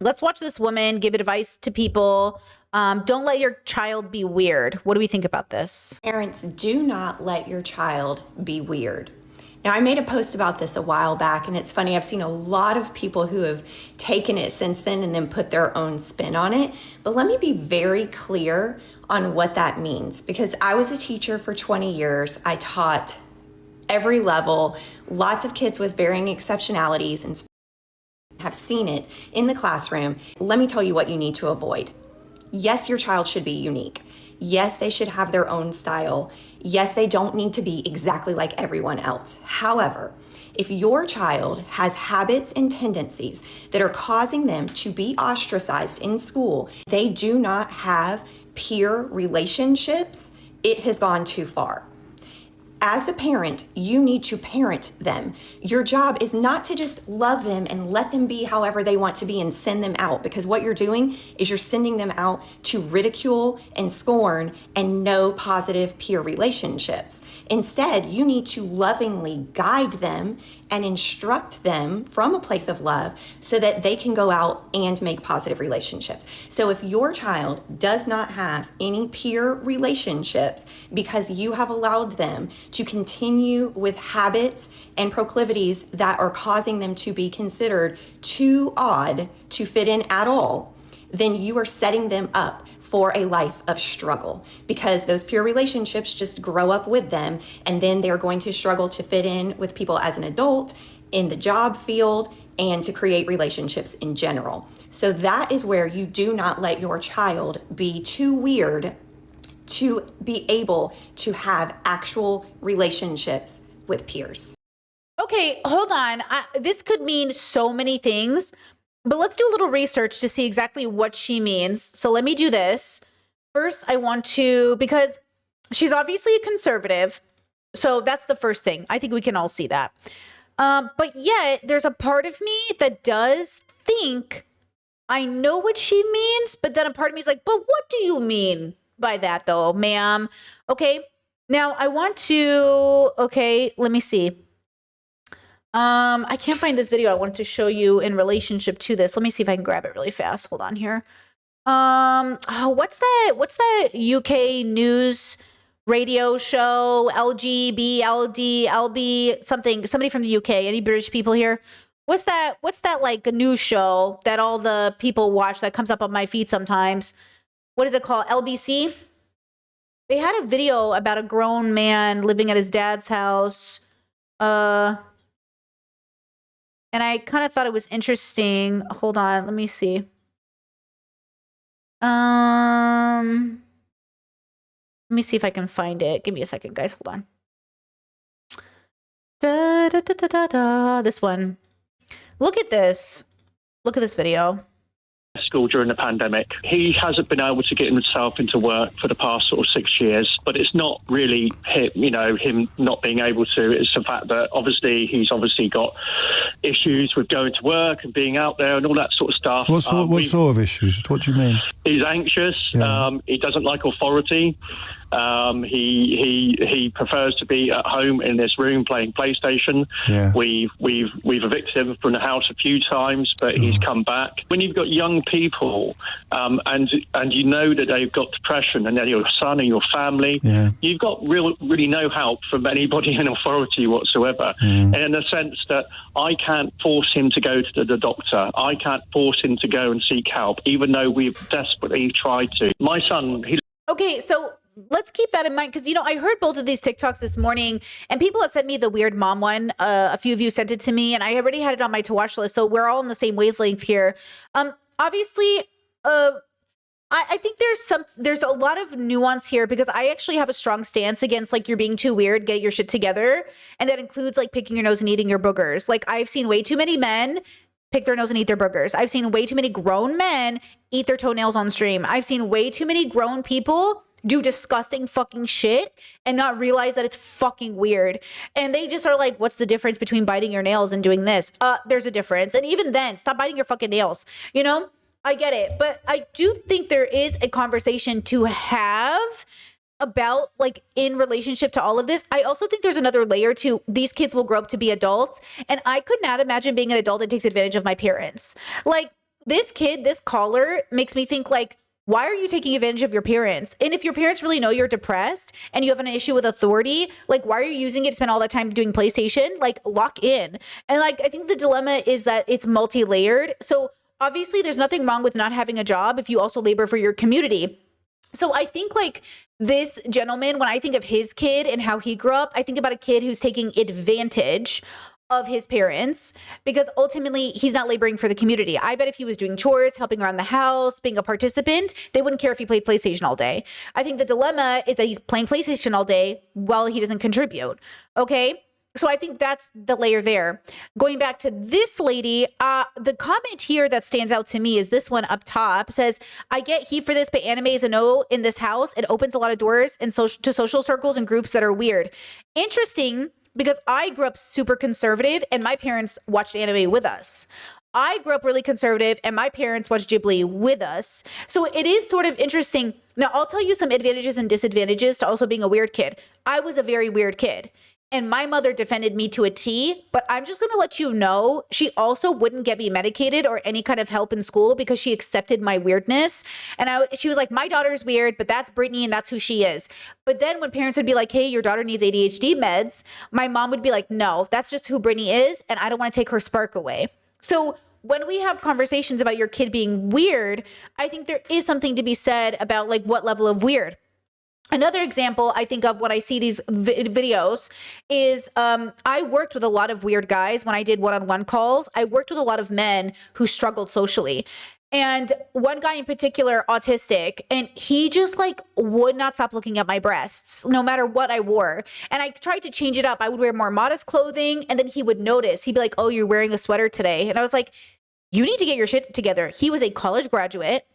let's watch this woman give advice to people. Don't let your child be weird. What do we think about this? Parents, do not let your child be weird. Now, I made a post about this a while back, and it's funny, I've seen a lot of people who have taken it since then and then put their own spin on it. But let me be very clear on what that means, because I was a teacher for 20 years. I taught every level, lots of kids with varying exceptionalities, and have seen it in the classroom. Let me tell you what you need to avoid. Yes, your child should be unique. Yes, they should have their own style. Yes, they don't need to be exactly like everyone else. However, if your child has habits and tendencies that are causing them to be ostracized in school, they do not have peer relationships, it has gone too far. As a parent, you need to parent them. Your job is not to just love them and let them be however they want to be and send them out, because what you're doing is you're sending them out to ridicule and scorn and no positive peer relationships. Instead, you need to lovingly guide them and instruct them from a place of love so that they can go out and make positive relationships. So if your child does not have any peer relationships because you have allowed them to continue with habits and proclivities that are causing them to be considered too odd to fit in at all, then you are setting them up for a life of struggle, because those peer relationships just grow up with them, and then they're going to struggle to fit in with people as an adult in the job field and to create relationships in general. So that is where you do not let your child be too weird to be able to have actual relationships with peers. Okay, hold on. This could mean so many things. But let's do a little research to see exactly what she means. So let me do this. First, I want to, because she's obviously a conservative. So that's the first thing. I think we can all see that. But yet there's a part of me that does think I know what she means. But then a part of me is like, but what do you mean by that though, ma'am? Okay. Now I want to, okay, let me see. I can't find this video I wanted to show you in relationship to this. Let me see if I can grab it really fast. Hold on here. What's that UK news radio show? LGB, LD, LB, somebody from the UK. Any British people here? What's that like a news show that all the people watch that comes up on my feed sometimes? What is it called? LBC? They had a video about a grown man living at his dad's house. And I kind of thought it was interesting. Hold on, let me see. Let me see if I can find it. Give me a second, guys. Hold on. This one. Look at this. Look at this video. School during the pandemic. He hasn't been able to get himself into work for the past sort of 6 years, but it's not really him not being able to. It's the fact that he's got issues with going to work and being out there and all that sort of stuff. What sort of issues? What do you mean? He's anxious. Yeah. He doesn't like authority. He prefers to be at home in this room playing PlayStation. Yeah. We've evicted him from the house a few times, but he's come back. When you've got young people, and you know that they've got depression, and they're your son and your family, yeah, you've got really no help from anybody in authority whatsoever. And in the sense that I can't force him to go to the doctor. I can't force him to go and seek help, even though we've desperately tried to. My son, Okay, so let's keep that in mind, because, I heard both of these TikToks this morning, and people had sent me the weird mom one. A few of you sent it to me, and I already had it on my to watch list, so we're all on the same wavelength here. Obviously, I think there's a lot of nuance here, because I actually have a strong stance against, like, you're being too weird, get your shit together, and that includes, like, picking your nose and eating your boogers. Like, I've seen way too many men pick their nose and eat their boogers. I've seen way too many grown men eat their toenails on stream. I've seen way too many grown people do disgusting fucking shit and not realize that it's fucking weird. And they just are like, what's the difference between biting your nails and doing this? There's a difference. And even then, stop biting your fucking nails. I get it. But I do think there is a conversation to have about, like, in relationship to all of this. I also think there's another layer to these kids will grow up to be adults. And I could not imagine being an adult that takes advantage of my parents. Like, this kid, this caller makes me think like, why are you taking advantage of your parents? And if your parents really know you're depressed and you have an issue with authority, like, why are you using it to spend all that time doing PlayStation? Like, lock in. And like, I think the dilemma is that it's multi-layered. So obviously there's nothing wrong with not having a job if you also labor for your community. So I think like this gentleman, when I think of his kid and how he grew up, I think about a kid who's taking advantage of his parents, because ultimately he's not laboring for the community. I bet if he was doing chores, helping around the house, being a participant, they wouldn't care if he played PlayStation all day. I think the dilemma is that he's playing PlayStation all day while he doesn't contribute. Okay. So I think that's the layer there. Going back to this lady, the comment here that stands out to me is this one up top. Says, I get heat for this, but anime is a no in this house. It opens a lot of doors and to social circles and groups that are weird. Interesting, because I grew up super conservative and my parents watched anime with us. I grew up really conservative and my parents watched Ghibli with us. So it is sort of interesting. Now, I'll tell you some advantages and disadvantages to also being a weird kid. I was a very weird kid. And my mother defended me to a T, but I'm just going to let you know, she also wouldn't get me medicated or any kind of help in school because she accepted my weirdness. And she was like, my daughter's weird, but that's Brittany and that's who she is. But then when parents would be like, hey, your daughter needs ADHD meds, my mom would be like, no, that's just who Brittany is. And I don't want to take her spark away. So when we have conversations about your kid being weird, I think there is something to be said about like what level of weird. Another example I think of when I see these videos is I worked with a lot of weird guys when I did one-on-one calls. I worked with a lot of men who struggled socially. And one guy in particular, autistic, and he just like would not stop looking at my breasts no matter what I wore. And I tried to change it up. I would wear more modest clothing and then he would notice. He'd be like, oh, you're wearing a sweater today. And I was like, you need to get your shit together. He was a college graduate,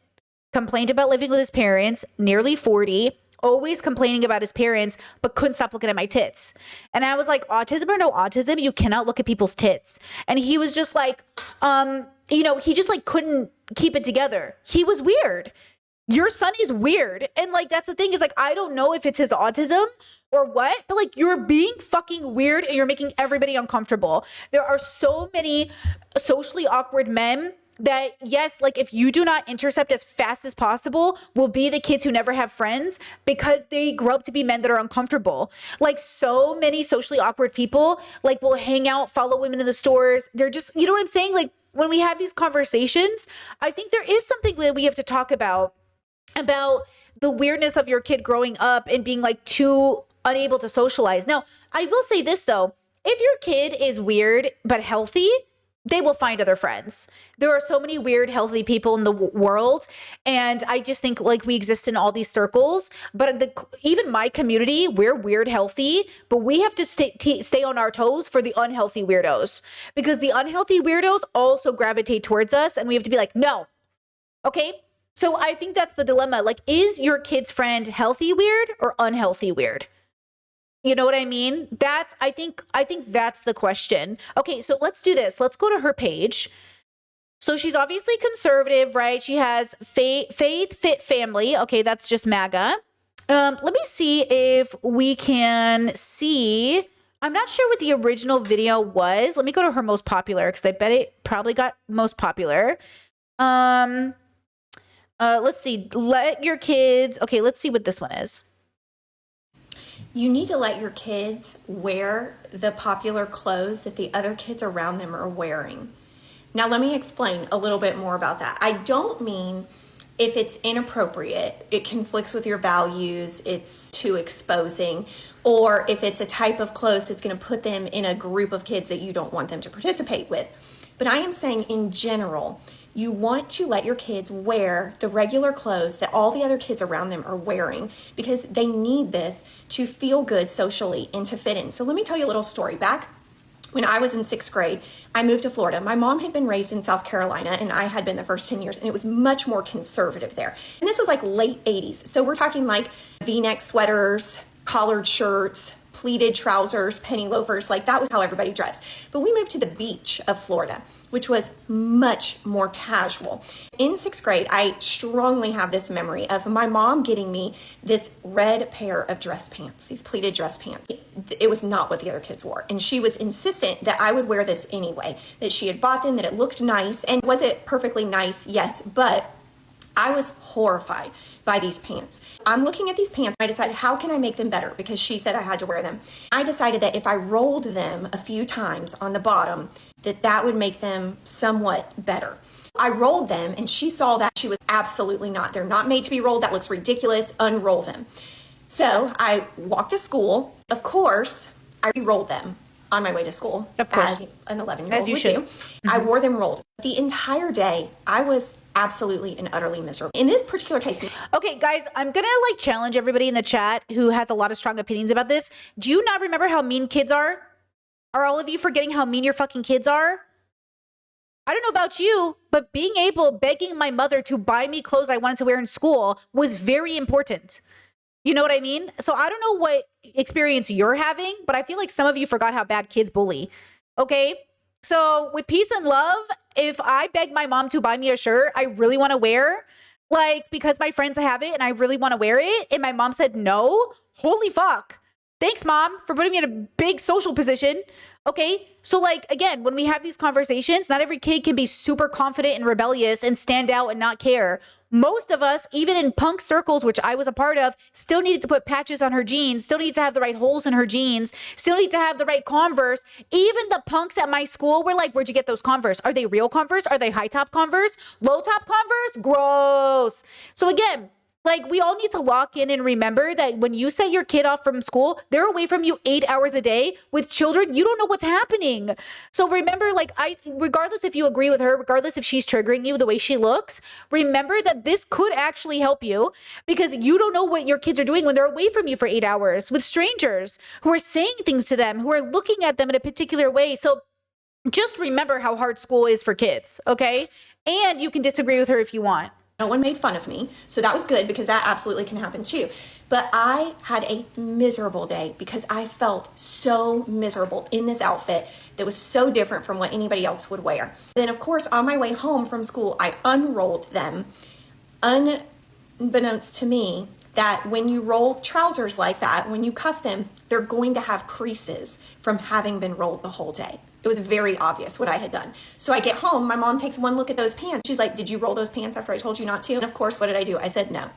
complained about living with his parents, nearly 40, always complaining about his parents, but couldn't stop looking at my tits. And I was like, autism or no autism, you cannot look at people's tits. And he was just like, he just like couldn't keep it together. He was weird. Your son is weird. And like, that's the thing is like, I don't know if it's his autism or what, but like, you're being fucking weird and you're making everybody uncomfortable. There are so many socially awkward men that, yes, like if you do not intercept as fast as possible, will be the kids who never have friends because they grow up to be men that are uncomfortable. Like so many socially awkward people like will hang out, follow women in the stores. They're just, you know what I'm saying? Like when we have these conversations, I think there is something that we have to talk about the weirdness of your kid growing up and being like too unable to socialize. Now, I will say this though, if your kid is weird but healthy, they will find other friends. There are so many weird, healthy people in the world. And I just think like we exist in all these circles, but even my community, we're weird, healthy, but we have to stay on our toes for the unhealthy weirdos because the unhealthy weirdos also gravitate towards us and we have to be like, no. Okay. So I think that's the dilemma. Like, is your kid's friend healthy weird or unhealthy weird? You know what I mean? I think that's the question. Okay, so let's do this. Let's go to her page. So she's obviously conservative, right? She has faith, fit family. Okay, that's just MAGA. Let me see if we can see. I'm not sure what the original video was. Let me go to her most popular because I bet it probably got most popular. Let's see. Let your kids. Okay, let's see what this one is. You need to let your kids wear the popular clothes that the other kids around them are wearing. Now, let me explain a little bit more about that. I don't mean if it's inappropriate, it conflicts with your values, it's too exposing, or if it's a type of clothes that's going to put them in a group of kids that you don't want them to participate with. But I am saying in general, you want to let your kids wear the regular clothes that all the other kids around them are wearing because they need this to feel good socially and to fit in. So let me tell you a little story. Back when I was in 6th grade, I moved to Florida. My mom had been raised in South Carolina and I had been the first 10 years and it was much more conservative there. And this was like late 80s. So we're talking like V-neck sweaters, collared shirts, pleated trousers, penny loafers, like that was how everybody dressed. But we moved to the beach of Florida. which was much more casual. In 6th grade, I strongly have this memory of my mom getting me this red pair of dress pants, these pleated dress pants. It was not what the other kids wore. And she was insistent that I would wear this anyway, that she had bought them, that it looked nice. And was it perfectly nice? Yes, but I was horrified by these pants. I'm looking at these pants. I decided, how can I make them better? Because she said I had to wear them. I decided that if I rolled them a few times on the bottom, that would make them somewhat better. I rolled them and she saw that. She was absolutely not. They're not made to be rolled. That looks ridiculous. Unroll them. So I walked to school. Of course, I re-rolled them on my way to school. Of course. As an 11-year-old as you would should. do. I wore them rolled. The entire day, I was absolutely and utterly miserable. In this particular case. Okay, guys, I'm gonna challenge everybody in the chat who has a lot of strong opinions about this. Do you not remember how mean kids are? Are all of you forgetting how mean your fucking kids are? I don't know about you, but begging my mother to buy me clothes I wanted to wear in school was very important. You know what I mean? So I don't know what experience you're having, but I feel like some of you forgot how bad kids bully. Okay? So with peace and love, if I beg my mom to buy me a shirt I really want to wear, because my friends have it and I really want to wear it, and my mom said no, holy fuck. Thanks, Mom, for putting me in a big social position. Okay, so again, when we have these conversations, not every kid can be super confident and rebellious and stand out and not care. Most of us, even in punk circles, which I was a part of, still needed to put patches on her jeans, still need to have the right holes in her jeans, still need to have the right Converse. Even the punks at my school were like, where'd you get those Converse? Are they real Converse? Are they high top Converse? Low top Converse? Gross. So again, we all need to lock in and remember that when you set your kid off from school, they're away from you 8 hours a day. With children, you don't know what's happening. So remember, regardless if you agree with her, regardless if she's triggering you the way she looks, remember that this could actually help you because you don't know what your kids are doing when they're away from you for 8 hours with strangers who are saying things to them, who are looking at them in a particular way. So just remember how hard school is for kids, okay? And you can disagree with her if you want. No one made fun of me, so that was good because that absolutely can happen too. But I had a miserable day because I felt so miserable in this outfit that was so different from what anybody else would wear. Then, of course, on my way home from school, I unrolled them, unbeknownst to me that when you roll trousers like that, when you cuff them, they're going to have creases from having been rolled the whole day. It was very obvious what I had done. So I get home, my mom takes one look at those pants. She's like, did you roll those pants after I told you not to? And of course, what did I do? I said no.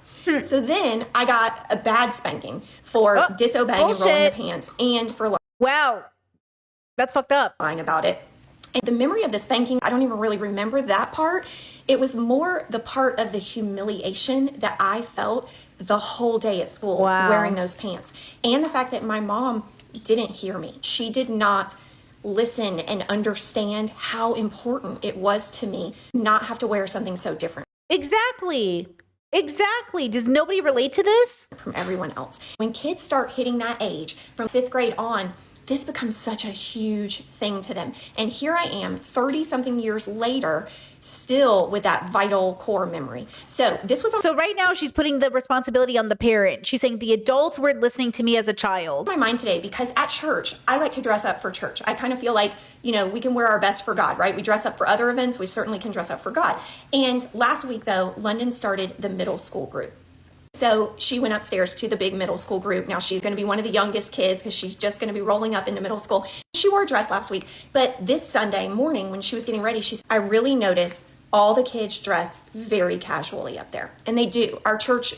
So then I got a bad spanking for disobeying and rolling the pants and for wow, that's fucked up. lying about it. And the memory of the spanking, I don't even really remember that part. It was more the part of the humiliation that I felt the whole day at school wearing those pants. And the fact that my mom didn't hear me. She did not listen and understand how important it was to me not have to wear something so different. Exactly. Does nobody relate to this? From everyone else. When kids start hitting that age from 5th grade on, this becomes such a huge thing to them. And here I am 30 something years later, still with that vital core memory. So this was so right now she's putting the responsibility on the parent. She's saying the adults weren't listening to me as a child. My mind today, because at church, I like to dress up for church. I kind of feel like, we can wear our best for God, right? We dress up for other events. We certainly can dress up for God. And last week though, London started the middle school group. So she went upstairs to the big middle school group. Now she's going to be one of the youngest kids because she's just going to be rolling up into middle school. She wore a dress last week, but this Sunday morning when she was getting ready, I really noticed all the kids dress very casually up there. And they do. Our church,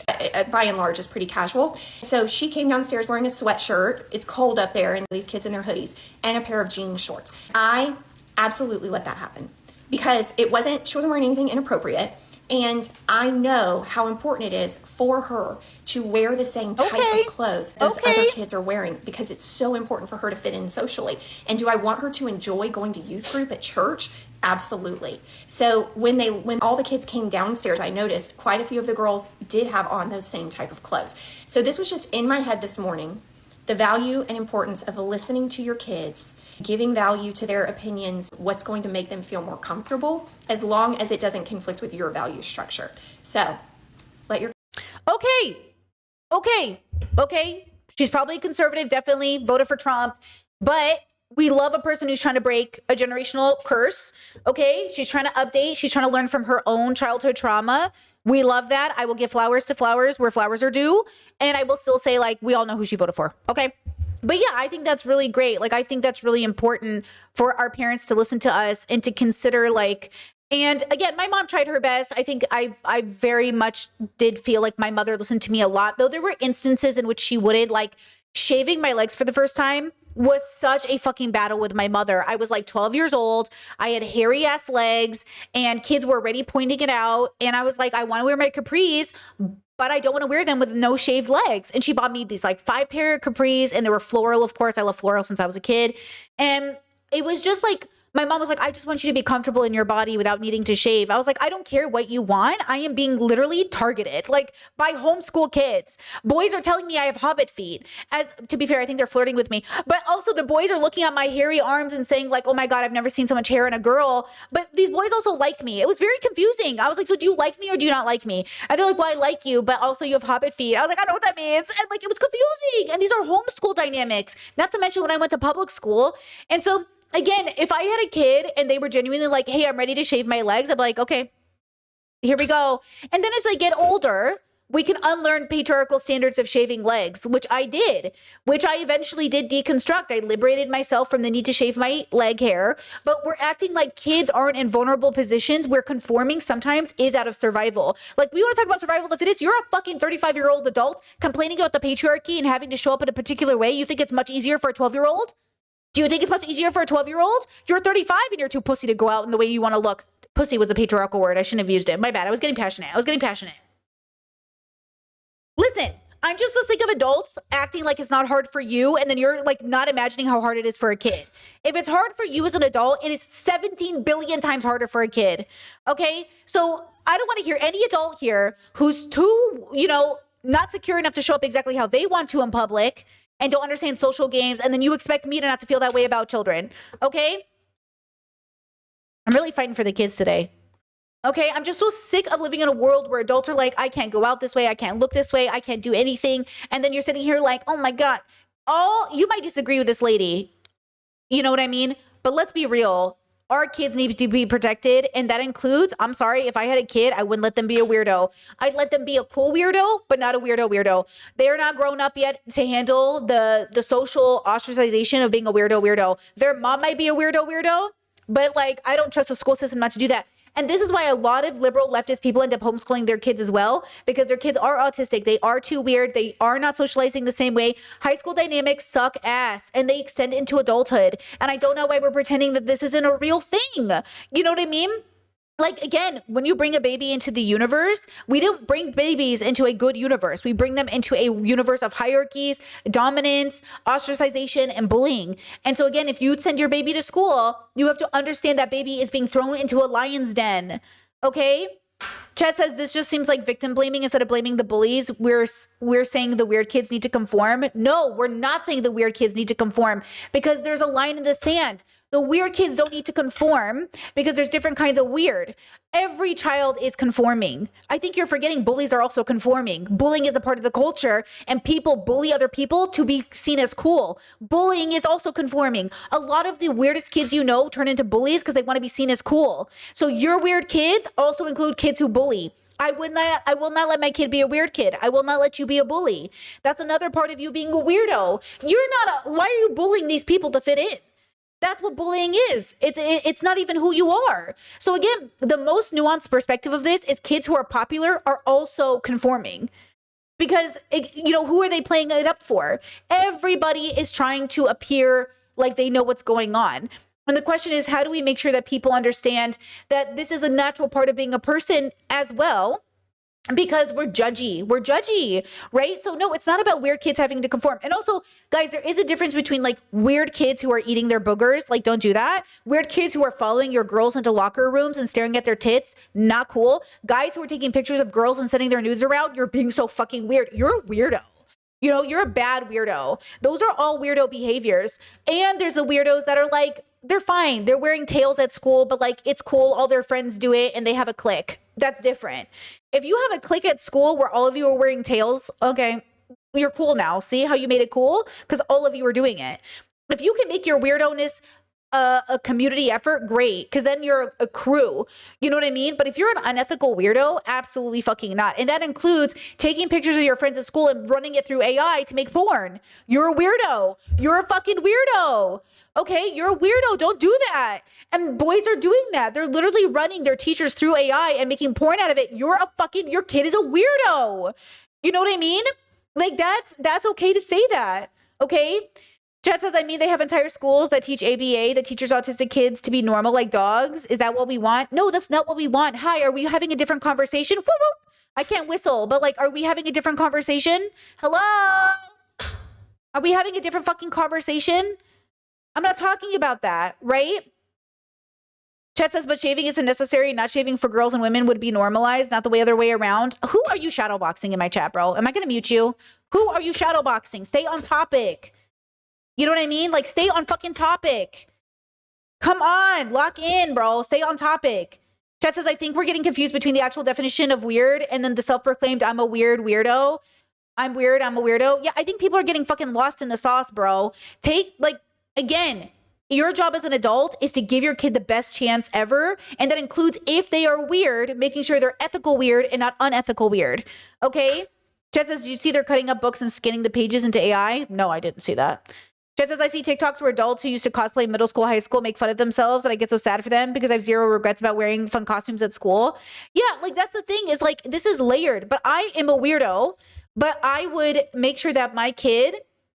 by and large, is pretty casual. So she came downstairs wearing a sweatshirt. It's cold up there, and these kids in their hoodies, and a pair of jean shorts. I absolutely let that happen because she wasn't wearing anything inappropriate. And I know how important it is for her to wear the same type of clothes as other kids are wearing because it's so important for her to fit in socially. And do I want her to enjoy going to youth group at church? Absolutely. So when all the kids came downstairs, I noticed quite a few of the girls did have on those same type of clothes. So this was just in my head this morning, the value and importance of listening to your kids, giving value to their opinions, what's going to make them feel more comfortable, as long as it doesn't conflict with your value structure. So let your... Okay. She's probably conservative, definitely voted for Trump, but We love a person who's trying to break a generational curse. Okay. She's trying to update. She's trying to learn from her own childhood trauma. We love that. I will give flowers to flowers where flowers are due. And I will still say, like, we all know who she voted for. Okay. But yeah, I think that's really great. Like, I think that's really important for our parents to listen to us and to consider, like, and again, my mom tried her best. I think I very much did feel like my mother listened to me a lot, though there were instances in which she wouldn't. Like, shaving my legs for the first time was such a fucking battle with my mother. I was like 12 years old. I had hairy ass legs and kids were already pointing it out. And I was like, I want to wear my capris, but I don't want to wear them with no shaved legs. And she bought me these like 5 pair of capris, and they were floral. Of course, I love floral since I was a kid. And it was just like, my mom was like, I just want you to be comfortable in your body without needing to shave. I was like, I don't care what you want. I am being literally targeted, like, by homeschool kids. Boys are telling me I have hobbit feet. As to be fair, I think they're flirting with me. But also the boys are looking at my hairy arms and saying like, oh my God, I've never seen so much hair in a girl. But these boys also liked me. It was very confusing. I was like, so do you like me or do you not like me? And they're like, well, I like you, but also you have hobbit feet. I was like, I don't know what that means. And like, it was confusing. And these are homeschool dynamics, not to mention when I went to public school. And so again, if I had a kid and they were genuinely like, hey, I'm ready to shave my legs, I'm like, okay, here we go. And then as they get older, we can unlearn patriarchal standards of shaving legs, which I did, which I eventually did deconstruct. I liberated myself from the need to shave my leg hair, but we're acting like kids aren't in vulnerable positions where conforming sometimes is out of survival. Like, we want to talk about survival of the fittest. You're a fucking 35-year-old adult complaining about the patriarchy and having to show up in a particular way. You think it's much easier for a 12-year-old? Do you think it's much easier for a 12-year-old? You're 35 and you're too pussy to go out in the way you want to look. Pussy was a patriarchal word. I shouldn't have used it. My bad. I was getting passionate. Listen, I'm just so sick of adults acting like it's not hard for you, and then you're like not imagining how hard it is for a kid. If it's hard for you as an adult, it is 17 billion times harder for a kid. Okay? So I don't want to hear any adult here who's too, not secure enough to show up exactly how they want to in public and don't understand social games, and then you expect me to not to feel that way about children, okay? I'm really fighting for the kids today, okay? I'm just so sick of living in a world where adults are like, I can't go out this way, I can't look this way, I can't do anything, and then you're sitting here like, oh my God, you might disagree with this lady, you know what I mean? But let's be real. Our kids need to be protected, and that includes, I'm sorry, if I had a kid, I wouldn't let them be a weirdo. I'd let them be a cool weirdo, but not a weirdo. They're not grown up yet to handle the social ostracization of being a weirdo. Their mom might be a weirdo, but like, I don't trust the school system not to do that. And this is why a lot of liberal leftist people end up homeschooling their kids as well, because their kids are autistic. They are too weird. They are not socializing the same way. High school dynamics suck ass, and they extend into adulthood. And I don't know why we're pretending that this isn't a real thing. You know what I mean? Like, again, when you bring a baby into the universe, we don't bring babies into a good universe. We bring them into a universe of hierarchies, dominance, ostracization, and bullying. And so again, if you send your baby to school, you have to understand that baby is being thrown into a lion's den, okay? Chet says this just seems like victim blaming instead of blaming the bullies. We're saying the weird kids need to conform. No, we're not saying the weird kids need to conform, because there's a line in the sand. The weird kids don't need to conform because there's different kinds of weird. Every child is conforming. I think you're forgetting bullies are also conforming. Bullying is a part of the culture, and people bully other people to be seen as cool. Bullying is also conforming. A lot of the weirdest kids you know turn into bullies because they want to be seen as cool. So your weird kids also include kids who bully. I will not let my kid be a weird kid. I will not let you be a bully. That's another part of you being a weirdo. Why are you bullying these people to fit in? That's what bullying is. It's not even who you are. So again, the most nuanced perspective of this is kids who are popular are also conforming. Because, who are they playing it up for? Everybody is trying to appear like they know what's going on. And the question is, how do we make sure that people understand that this is a natural part of being a person as well? Because we're judgy, right? So no, it's not about weird kids having to conform. And also, guys, there is a difference between like weird kids who are eating their boogers, like don't do that. Weird kids who are following your girls into locker rooms and staring at their tits, not cool. Guys who are taking pictures of girls and sending their nudes around, you're being so fucking weird. You're a weirdo. You're a bad weirdo. Those are all weirdo behaviors. And there's the weirdos that are like, they're fine. They're wearing tails at school, but like, it's cool. All their friends do it and they have a clique. That's different. If you have a clique at school where all of you are wearing tails, okay, you're cool now. See how you made it cool? Because all of you are doing it. If you can make your weirdo-ness a community effort, great, because then you're a crew. You know what I mean? But if you're an unethical weirdo, absolutely fucking not. And that includes taking pictures of your friends at school and running it through AI to make porn. You're a weirdo. You're a fucking weirdo. Okay, you're a weirdo. Don't do that. And boys are doing that. They're literally running their teachers through AI and making porn out of it. Your kid is a weirdo. You know what I mean? Like that's okay to say that. Okay. Jet says, I mean, they have entire schools that teach ABA, that teaches autistic kids to be normal like dogs. Is that what we want? No, that's not what we want. Hi, are we having a different conversation? Whoop, whoop. I can't whistle, but like, are we having a different conversation? Hello? Are we having a different fucking conversation? I'm not talking about that, right? Chet says, but shaving isn't necessary. Not shaving for girls and women would be normalized, not the other way around. Who are you shadowboxing in my chat, bro? Am I going to mute you? Who are you shadowboxing? Stay on topic. You know what I mean? Like, stay on fucking topic. Come on, lock in, bro. Stay on topic. Chet says, I think we're getting confused between the actual definition of weird and then the self-proclaimed I'm a weird weirdo. I'm weird, I'm a weirdo. Yeah, I think people are getting fucking lost in the sauce, bro. Again, your job as an adult is to give your kid the best chance ever. And that includes, if they are weird, making sure they're ethical weird and not unethical weird. Okay? Chet says, did you see they're cutting up books and skinning the pages into AI? No, I didn't see that. Just as I see TikToks where adults who used to cosplay middle school, high school make fun of themselves, and I get so sad for them because I have zero regrets about wearing fun costumes at school. Yeah, like that's the thing is like, this is layered, but I am a weirdo, but I would make sure that my kid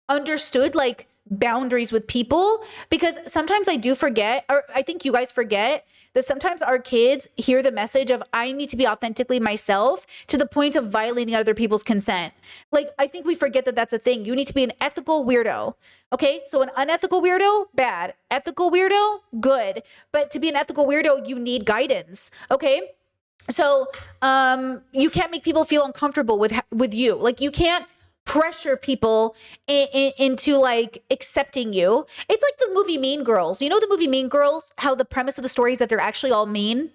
understood like boundaries with people, because sometimes I do forget, or I think you guys forget that sometimes our kids hear the message of I need to be authentically myself to the point of violating other people's consent. Like, I think we forget that that's a thing. You need to be an ethical weirdo. Okay, so an unethical weirdo, bad. Ethical weirdo, good. But to be an ethical weirdo, you need guidance. Okay, so you can't make people feel uncomfortable with you. Like, you can't pressure people into like accepting you. It's like the movie Mean Girls. You know the movie Mean Girls? How the premise of the story is that they're actually all mean,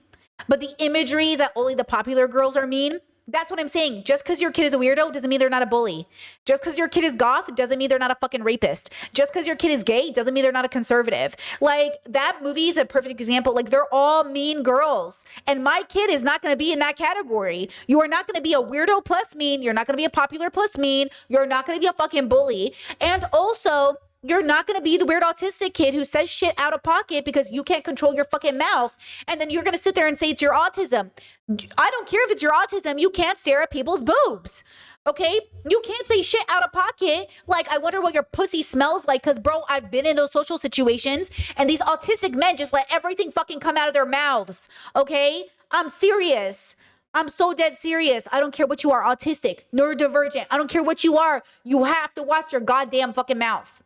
but the imagery is that only the popular girls are mean. That's what I'm saying. Just because your kid is a weirdo doesn't mean they're not a bully. Just because your kid is goth doesn't mean they're not a fucking rapist. Just because your kid is gay doesn't mean they're not a conservative. Like, that movie is a perfect example. Like, they're all mean girls. And my kid is not going to be in that category. You are not going to be a weirdo plus mean. You're not going to be a popular plus mean. You're not going to be a fucking bully. And also, you're not going to be the weird autistic kid who says shit out of pocket because you can't control your fucking mouth. And then you're going to sit there and say it's your autism. I don't care if it's your autism. You can't stare at people's boobs. Okay? You can't say shit out of pocket. Like, I wonder what your pussy smells like. Because, bro, I've been in those social situations. And these autistic men just let everything fucking come out of their mouths. Okay? I'm serious. I'm so dead serious. I don't care what you are. Autistic, neurodivergent. I don't care what you are. You have to watch your goddamn fucking mouth.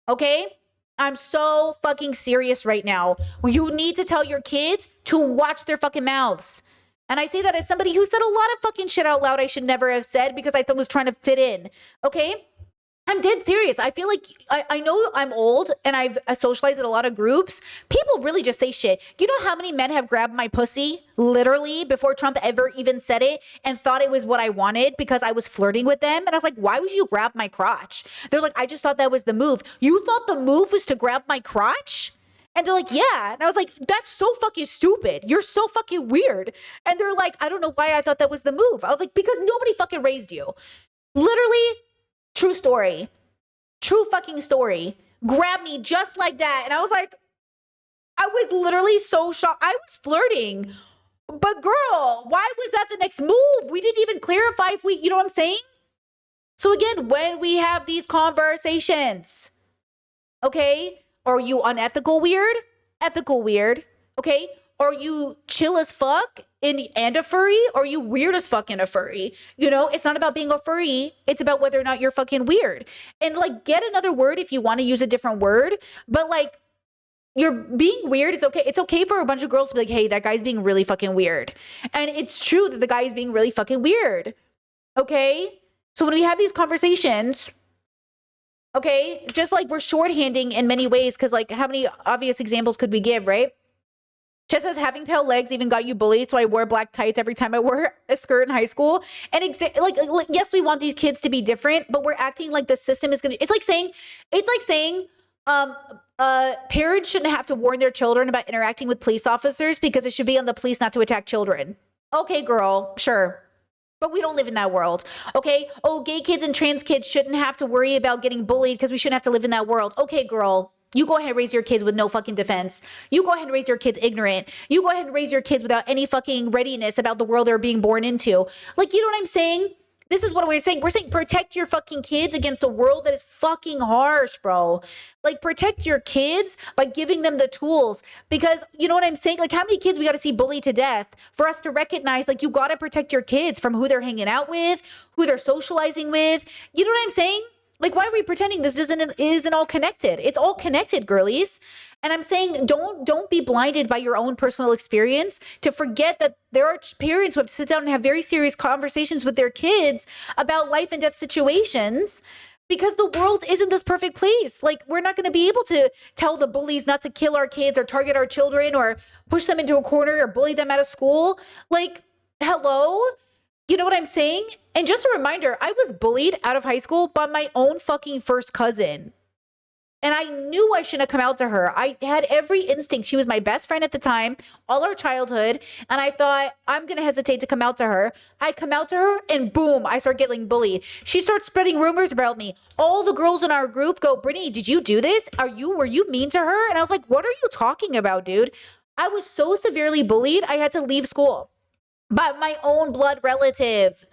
Okay? I'm so fucking serious right now. You need to tell your kids to watch their fucking mouths. And I say that as somebody who said a lot of fucking shit out loud I should never have said because I was trying to fit in. Okay? I'm dead serious. I feel like I know I'm old and I've socialized in a lot of groups. People really just say shit. You know how many men have grabbed my pussy literally before Trump ever even said it and thought it was what I wanted because I was flirting with them? And I was like, why would you grab my crotch? They're like, I just thought that was the move. You thought the move was to grab my crotch? And they're like, yeah. And I was like, that's so fucking stupid. You're so fucking weird. And they're like, I don't know why I thought that was the move. I was like, because nobody fucking raised you. Literally. True story. True fucking story. Grabbed me just like that. And I was like, I was literally so shocked. I was flirting. But girl, why was that the next move? We didn't even clarify if we, you know what I'm saying? So again, when we have these conversations, okay, are you unethical weird? Ethical weird, okay? Are you chill as fuck and a furry? Or are you weird as fuck and a furry? You know, it's not about being a furry. It's about whether or not you're fucking weird. And like, get another word if you want to use a different word. But like, you're being weird. It's okay. It's okay for a bunch of girls to be like, hey, that guy's being really fucking weird. And it's true that the guy is being really fucking weird. Okay? So when we have these conversations, okay, just like we're shorthanding in many ways, because like how many obvious examples could we give, right? Just as having pale legs even got you bullied, so I wore black tights every time I wore a skirt in high school. And like yes, we want these kids to be different, but we're acting like the system is gonna. It's like saying Parents shouldn't have to warn their children about interacting with police officers because it should be on the police not to attack children. Okay, girl, sure. But we don't live in that world, okay? Oh, gay kids and trans kids shouldn't have to worry about getting bullied because we shouldn't have to live in that world. Okay, girl, you go ahead and raise your kids with no fucking defense. You go ahead and raise your kids ignorant. You go ahead and raise your kids without any fucking readiness about the world they're being born into. Like, you know what I'm saying? This is what we're saying. We're saying protect your fucking kids against the world that is fucking harsh, bro. Like, protect your kids by giving them the tools. Because, you know what I'm saying? Like, how many kids we got to see bullied to death for us to recognize, like, you got to protect your kids from who they're hanging out with, who they're socializing with. You know what I'm saying? Like, why are we pretending this isn't all connected? It's all connected, girlies. And I'm saying don't be blinded by your own personal experience to forget that there are parents who have to sit down and have very serious conversations with their kids about life and death situations, because the world isn't this perfect place. Like, we're not going to be able to tell the bullies not to kill our kids or target our children or push them into a corner or bully them out of school. Like, hello? You know what I'm saying? And just a reminder, I was bullied out of high school by my own fucking first cousin. And I knew I shouldn't have come out to her. I had every instinct. She was my best friend at the time, all our childhood. And I thought, I'm going to hesitate to come out to her. I come out to her and boom, I start getting bullied. She starts spreading rumors about me. All the girls in our group go, Brittany, did you do this? Were you mean to her? And I was like, what are you talking about, dude? I was so severely bullied, I had to leave school by my own blood relative.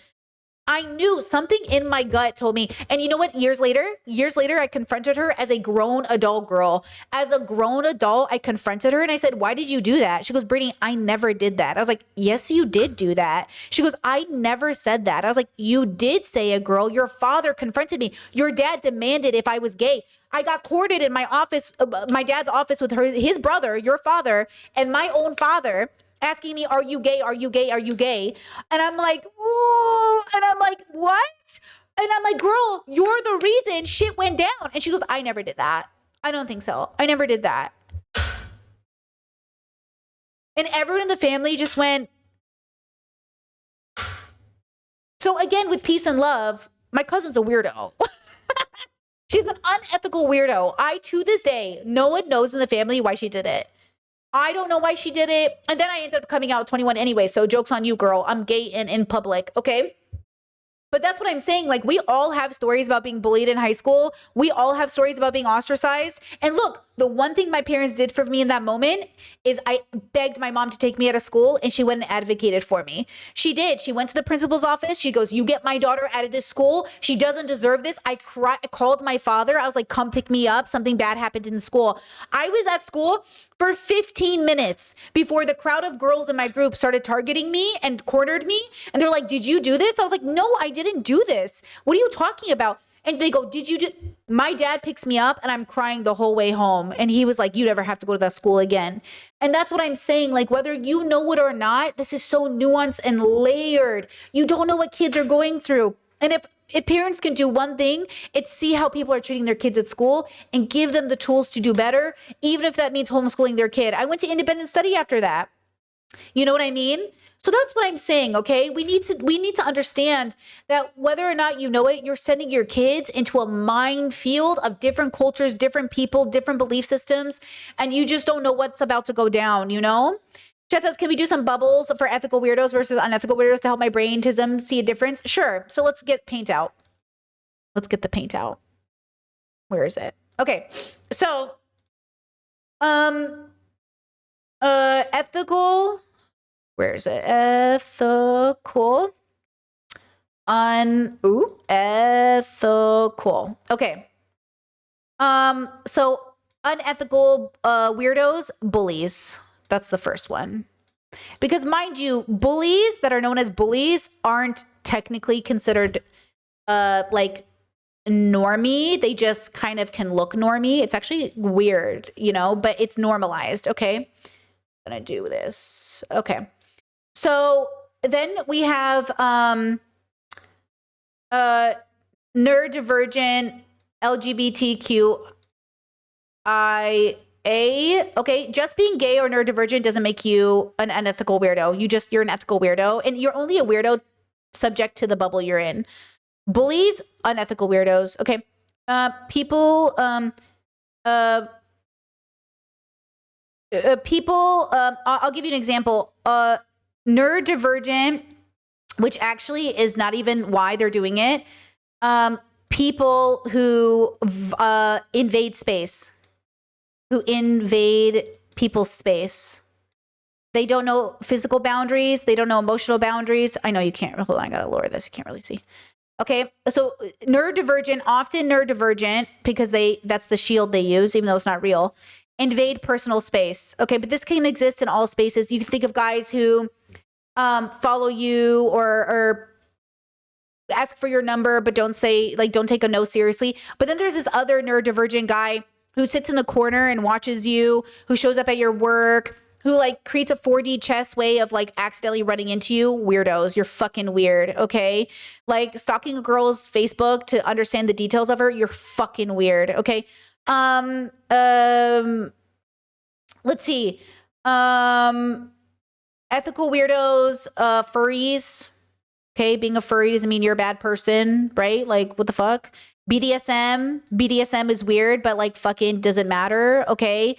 I knew something in my gut told me. And you know what? Years later, I confronted her as a grown adult girl. As a grown adult, I confronted her and I said, why did you do that? She goes, Brittany, I never did that. I was like, yes, you did do that. She goes, I never said that. I was like, you did say it, girl. Your father confronted me. Your dad demanded if I was gay. I got courted in my office, my dad's office with his brother, your father, and my own father, asking me, are you gay? Are you gay? Are you gay? And I'm like, ooh. And I'm like, what? And I'm like, girl, you're the reason shit went down. And she goes, I never did that. I don't think so. I never did that. And everyone in the family just went. So again, with peace and love, my cousin's a weirdo. She's an unethical weirdo. To this day, no one knows in the family why she did it. I don't know why she did it. And then I ended up coming out at 21 anyway. So joke's on you, girl. I'm gay and in public. Okay. But that's what I'm saying. Like, we all have stories about being bullied in high school. We all have stories about being ostracized. And look, the one thing my parents did for me in that moment is I begged my mom to take me out of school, and she went and advocated for me. She did. She went to the principal's office. She goes, you get my daughter out of this school. She doesn't deserve this. I called my father. I was like, come pick me up. Something bad happened in school. I was at school for 15 minutes before the crowd of girls in my group started targeting me and cornered me. And they're like, did you do this? I was like, no, I didn't do this. What are you talking about? And they go, did you do? My dad picks me up and I'm crying the whole way home. And he was like, you never have to go to that school again. And that's what I'm saying. Like, whether you know it or not, this is so nuanced and layered. You don't know what kids are going through. And if parents can do one thing, it's see how people are treating their kids at school and give them the tools to do better, even if that means homeschooling their kid. I went to independent study after that. You know what I mean? So that's what I'm saying, okay? We need to understand that whether or not you know it, you're sending your kids into a minefield of different cultures, different people, different belief systems, and you just don't know what's about to go down, you know? Chat says, can we do some bubbles for ethical weirdos versus unethical weirdos to help my braintism see a difference? Sure. So let's get paint out. Let's get the paint out. Where is it? Okay. So, ethical... Where is it? Ethical. Ethical. Okay. So unethical weirdos, bullies. That's the first one. Because mind you, bullies that are known as bullies aren't technically considered like normie. They just kind of can look normie. It's actually weird, you know, but it's normalized. Okay. I'm gonna do this. Okay. So then we have neurodivergent, LGBTQIA. Okay, just being gay or neurodivergent doesn't make you an unethical weirdo. You're an ethical weirdo, and you're only a weirdo subject to the bubble you're in. Bullies, unethical weirdos. Okay, people uh, people, I'll give you an example. Neurodivergent, which actually is not even why they're doing it. People who invade space, who invade people's space. They don't know physical boundaries. They don't know emotional boundaries. I know you can't. Hold on, I gotta lower this. You can't really see. Okay, so neurodivergent, often neurodivergent, because that's the shield they use, even though it's not real. Invade personal space. Okay, but this can exist in all spaces. You can think of guys who follow you or ask for your number, but don't take a no seriously. But then there's this other neurodivergent guy who sits in the corner and watches you, who shows up at your work, who like creates a 4D chess way of like accidentally running into you. Weirdos. You're fucking weird. Okay. Like stalking a girl's Facebook to understand the details of her. You're fucking weird. Okay. Let's see. Ethical weirdos, furries. Okay. Being a furry doesn't mean you're a bad person, right? Like what the fuck? BDSM is weird, but like fucking doesn't matter. Okay.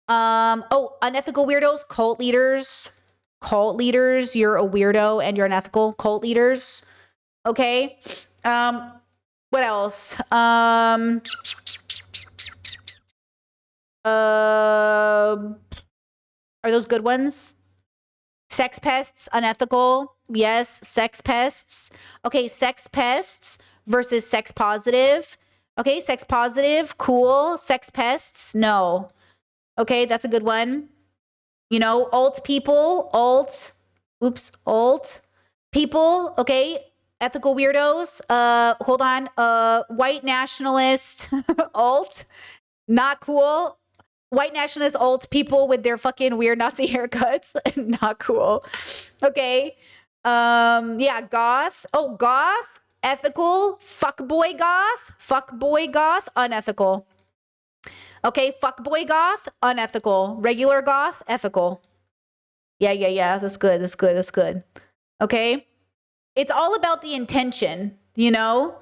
Unethical weirdos, cult leaders, you're a weirdo and you're unethical. Cult leaders. Okay. What else? Are those good ones? Sex pests, unethical. Yes, sex pests. Okay, sex pests versus sex positive. Okay, sex positive, cool. Sex pests, no. Okay, that's a good one. You know, alt people, people, okay, ethical weirdos. Hold on, white nationalist, alt, not cool. White nationalist alt people with their fucking weird Nazi haircuts, not cool. Okay, yeah, goth. Oh, goth, ethical. Fuckboy goth, unethical. Okay, fuckboy goth, unethical. Regular goth, ethical. Yeah. That's good. Okay? It's all about the intention, you know?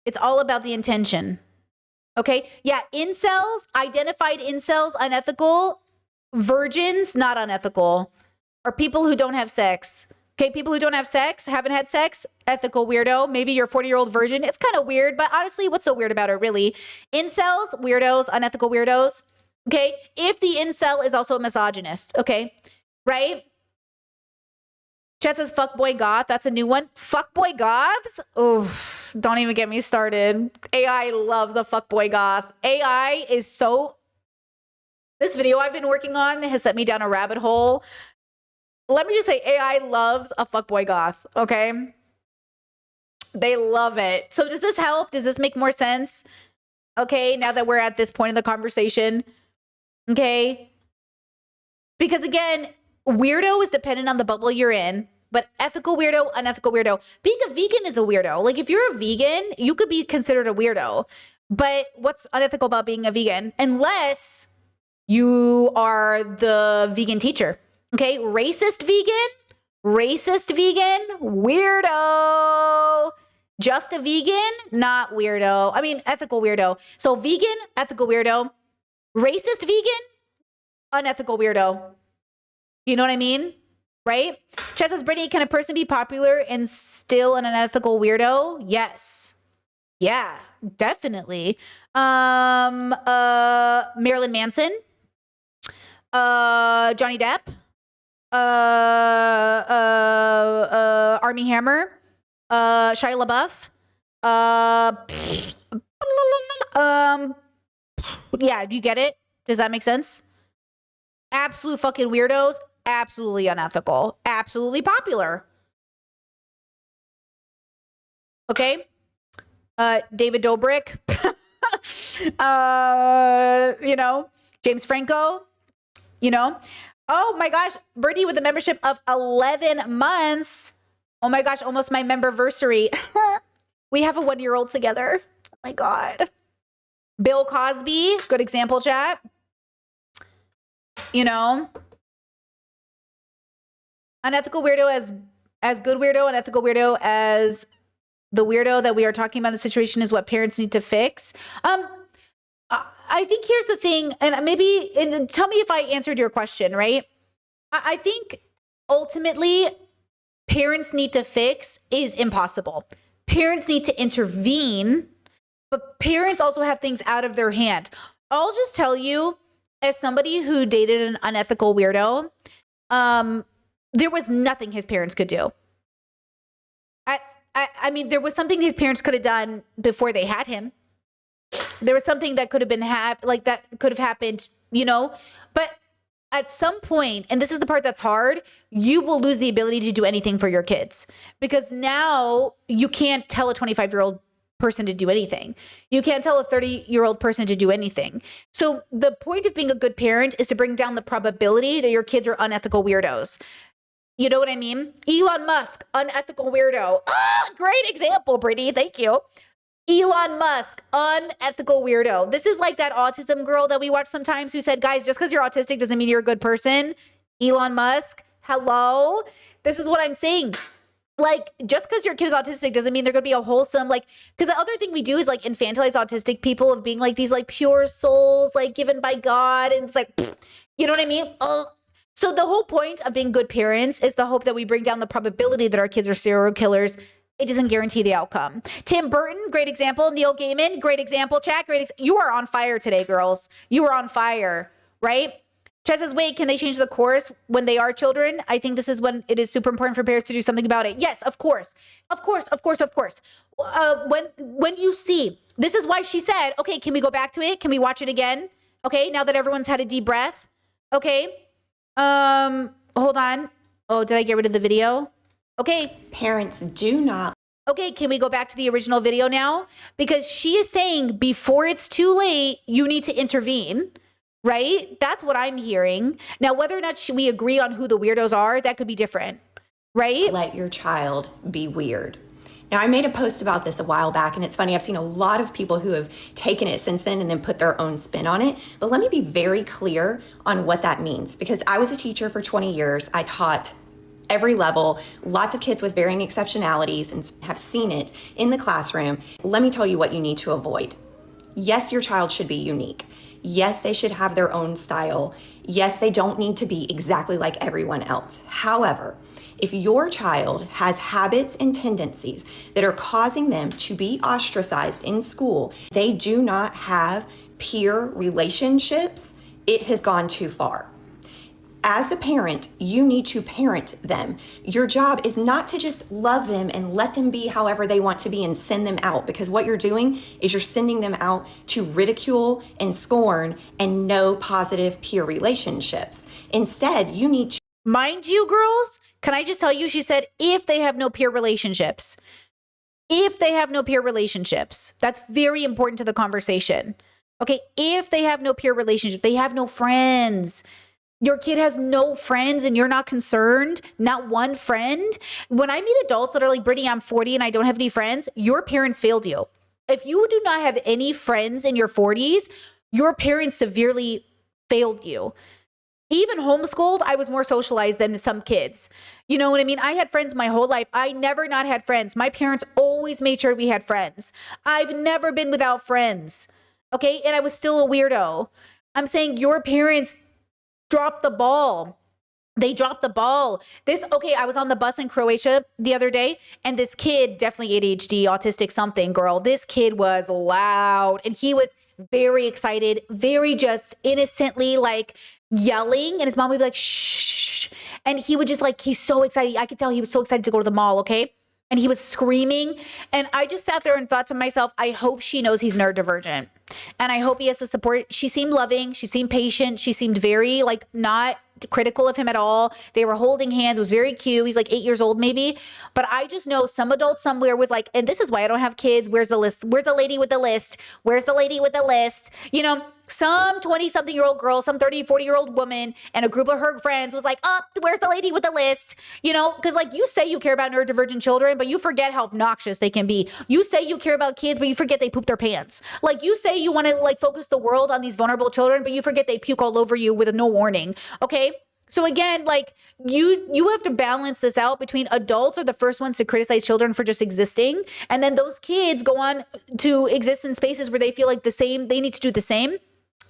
It's all about the intention. Okay? Yeah, incels, identified incels, unethical. Virgins, not unethical. Or people who don't have sex. Okay, people who don't have sex, haven't had sex, ethical weirdo. Maybe you're a 40-year-old virgin. It's kind of weird, but honestly, what's so weird about it, really? Incels, weirdos, unethical weirdos. Okay, if the incel is also a misogynist, okay, right? Chat says fuckboy goth. That's a new one. Fuckboy goths? Oh, don't even get me started. AI loves a fuckboy goth. AI is so... This video I've been working on has sent me down a rabbit hole. Let me just say, AI loves a fuckboy goth, okay? They love it. So does this help? Does this make more sense? Okay, now that we're at this point in the conversation, okay? Because again, weirdo is dependent on the bubble you're in, but ethical weirdo, unethical weirdo. Being a vegan is a weirdo. Like if you're a vegan, you could be considered a weirdo. But what's unethical about being a vegan? Unless you are the vegan teacher. Okay, racist vegan, weirdo. Just a vegan, not weirdo. I mean, ethical weirdo. So vegan, ethical weirdo. Racist vegan, unethical weirdo. You know what I mean? Right? Chet says, Brittany, can a person be popular and still an unethical weirdo? Yes. Yeah, definitely. Marilyn Manson. Johnny Depp. Armie Hammer, Shia LaBeouf, yeah, do you get it? Does that make sense? Absolute fucking weirdos, absolutely unethical, absolutely popular. Okay? David Dobrik, you know, James Franco, you know. Oh my gosh, Brittany with a membership of 11 months. Oh my gosh, almost my memberversary. We have a 1-year-old together. Oh my God. Bill Cosby, good example, chat. You know, unethical weirdo as good weirdo, unethical weirdo as the weirdo that we are talking about in the situation is what parents need to fix. I think here's the thing, and tell me if I answered your question, right? I think ultimately parents need to fix is impossible. Parents need to intervene, but parents also have things out of their hand. I'll just tell you, as somebody who dated an unethical weirdo, there was nothing his parents could do. I mean, there was something his parents could have done before they had him. There was something that could have been that could have happened, but at some point, and this is the part that's hard, you will lose the ability to do anything for your kids, because now you can't tell a 25-year-old person to do anything. You can't tell a 30-year-old person to do anything. So the point of being a good parent is to bring down the probability that your kids are unethical weirdos. You know what I mean? Elon Musk, unethical weirdo. Great example, Brittany. Thank you. Elon Musk, unethical weirdo. This is like that autism girl that we watch sometimes who said, guys, just because you're autistic doesn't mean you're a good person. Elon Musk, hello? This is what I'm saying. Like, just because your kid is autistic doesn't mean they're going to be a wholesome, because the other thing we do is infantilize autistic people of being these pure souls, given by God. And it's you know what I mean? So the whole point of being good parents is the hope that we bring down the probability that our kids are serial killers. It doesn't guarantee the outcome. Tim Burton, great example. Neil Gaiman, great example. Chat, you are on fire today, girls. You are on fire, right? Chess says, wait, can they change the course when they are children? I think this is when it is super important for parents to do something about it. Yes, of course. Of course. When you see, this is why she said, okay, can we go back to it? Can we watch it again? Okay, now that everyone's had a deep breath. Okay. Hold on. Oh, did I get rid of the video? Okay. Parents do not. Okay, can we go back to the original video now? Because she is saying before it's too late, you need to intervene, right? That's what I'm hearing. Now, whether or not we agree on who the weirdos are, that could be different, right? Let your child be weird. Now, I made a post about this a while back, and it's funny, I've seen a lot of people who have taken it since then and then put their own spin on it. But let me be very clear on what that means, because I was a teacher for 20 years. I taught every level, lots of kids with varying exceptionalities, and have seen it in the classroom. Let me tell you what you need to avoid. Yes, your child should be unique. Yes, they should have their own style. Yes, they don't need to be exactly like everyone else. However, if your child has habits and tendencies that are causing them to be ostracized in school, they do not have peer relationships, it has gone too far. As the parent, you need to parent them. Your job is not to just love them and let them be however they want to be and send them out, because what you're doing is you're sending them out to ridicule and scorn and no positive peer relationships. Instead, you need to. Mind you, girls, can I just tell you, she said, if they have no peer relationships. If they have no peer relationships, that's very important to the conversation. Okay, if they have no peer relationship, they have no friends. Your kid has no friends and you're not concerned, not one friend. When I meet adults that are like, Brittany, I'm 40 and I don't have any friends, your parents failed you. If you do not have any friends in your 40s, your parents severely failed you. Even homeschooled, I was more socialized than some kids. You know what I mean? I had friends my whole life. I never not had friends. My parents always made sure we had friends. I've never been without friends. Okay. And I was still a weirdo. I'm saying your parents dropped the ball. They dropped the ball. I was on the bus in Croatia the other day, and this kid, definitely ADHD, autistic something, girl. This kid was loud, and he was very excited, very just innocently yelling, and his mom would be like, shh. And he would just he's so excited. I could tell he was so excited to go to the mall, okay? And he was screaming. And I just sat there and thought to myself, I hope she knows he's neurodivergent. And I hope he has the support. She seemed loving. She seemed patient. She seemed very not critical of him at all. They were holding hands. It was very cute. He's 8 years old maybe. But I just know some adult somewhere was and this is why I don't have kids. Where's the list? Where's the lady with the list? Where's the lady with the list? Some 20-something-year-old girl, some 30, 40-year-old woman, and a group of her friends was where's the lady with the list? Because you say you care about neurodivergent children, but you forget how obnoxious they can be. You say you care about kids, but you forget they poop their pants. You say you want to focus the world on these vulnerable children, but you forget they puke all over you with no warning. Okay? So again, you have to balance this out between adults are the first ones to criticize children for just existing. And then those kids go on to exist in spaces where they feel they need to do the same.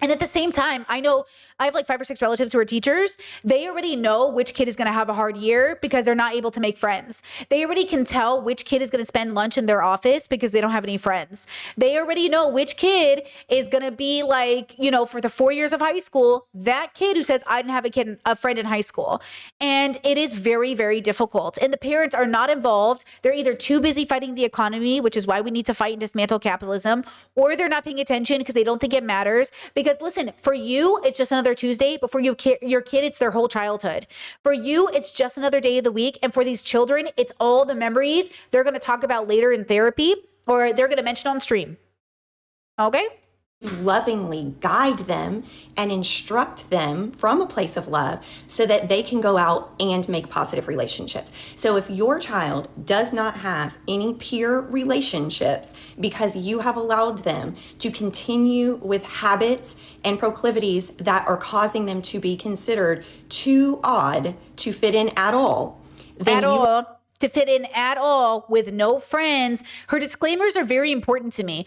And at the same time, I know I have like 5 or 6 relatives who are teachers. They already know which kid is going to have a hard year because they're not able to make friends. They already can tell which kid is going to spend lunch in their office because they don't have any friends. They already know which kid is going to be like, you know, for the 4 years of high school, that kid who says, I didn't have a friend in high school. And it is very, very difficult. And the parents are not involved. They're either too busy fighting the economy, which is why we need to fight and dismantle capitalism, or they're not paying attention because they don't think it matters. Because listen, for you, it's just another Tuesday, but for your kid, it's their whole childhood. For you, it's just another day of the week. And for these children, it's all the memories they're going to talk about later in therapy, or they're going to mention on stream. Okay? Lovingly guide them and instruct them from a place of love so that they can go out and make positive relationships. So if your child does not have any peer relationships because you have allowed them to continue with habits and proclivities that are causing them to be considered too odd to fit in at all, then to fit in at all with no friends. Her disclaimers are very important to me.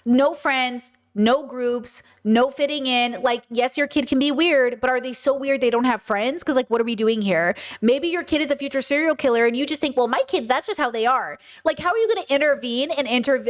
No friends, no groups, no fitting in. Like, yes, your kid can be weird, but are they so weird they don't have friends? Because like, what are we doing here? Maybe your kid is a future serial killer and you just think, well, my kids, that's just how they are. Like, how are you going to intervene and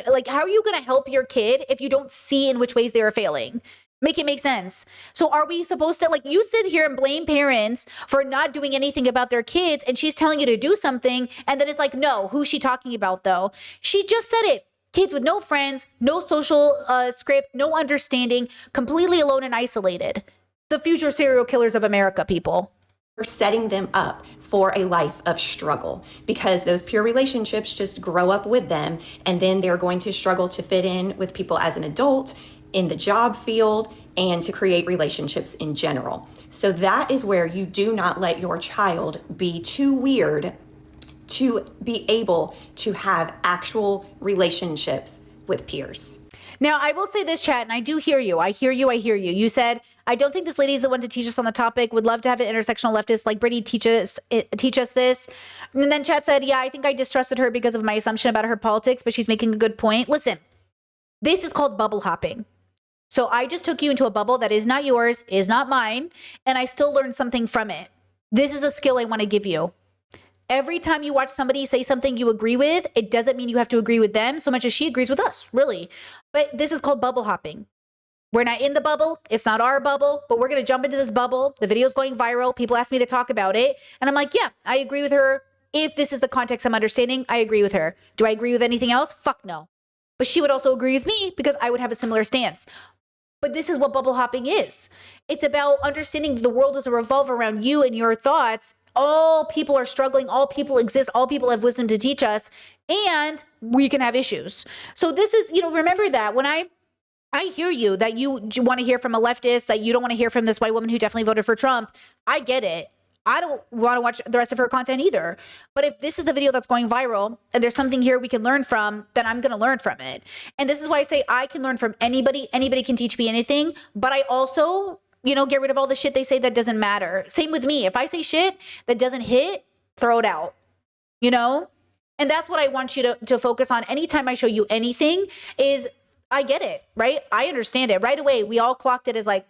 like, how are you going to help your kid if you don't see in which ways they are failing? Make it make sense. So are we supposed to, like, you sit here and blame parents for not doing anything about their kids, and she's telling you to do something, and then it's like, no, who's she talking about though? She just said it. Kids with no friends, no social script, no understanding, completely alone and isolated. The future serial killers of America, people. We're setting them up for a life of struggle because those peer relationships just grow up with them, and then they're going to struggle to fit in with people as an adult, in the job field, and to create relationships in general. So that is where you do not let your child be too weird to be able to have actual relationships with peers. Now, I will say this, chat, and I do hear you. I hear you. You said, I don't think this lady is the one to teach us on the topic. Would love to have an intersectional leftist like Brittany teach us this. And then chat said, yeah, I think I distrusted her because of my assumption about her politics, but she's making a good point. Listen, this is called bubble hopping. So I just took you into a bubble that is not yours, is not mine, and I still learned something from it. This is a skill I want to give you. Every time you watch somebody say something you agree with, it doesn't mean you have to agree with them so much as she agrees with us, really. But this is called bubble hopping. We're not in the bubble. It's not our bubble, but we're going to jump into this bubble. The video's going viral. People ask me to talk about it. And I'm like, yeah, I agree with her. If this is the context I'm understanding, I agree with her. Do I agree with anything else? Fuck no. But she would also agree with me because I would have a similar stance. But this is what bubble hopping is. It's about understanding the world doesn't revolve around you and your thoughts. All people are struggling. All people exist. All people have wisdom to teach us. And we can have issues. So this is, remember that when I hear you, that you want to hear from a leftist, that you don't want to hear from this white woman who definitely voted for Trump. I get it. I don't want to watch the rest of her content either. But if this is the video that's going viral and there's something here we can learn from, then I'm going to learn from it. And this is why I say I can learn from anybody. Anybody can teach me anything. But I also, get rid of all the shit they say that doesn't matter. Same with me. If I say shit that doesn't hit, throw it out, And that's what I want you to focus on. Anytime I show you anything is I get it, right? I understand it. Right away, we all clocked it as like,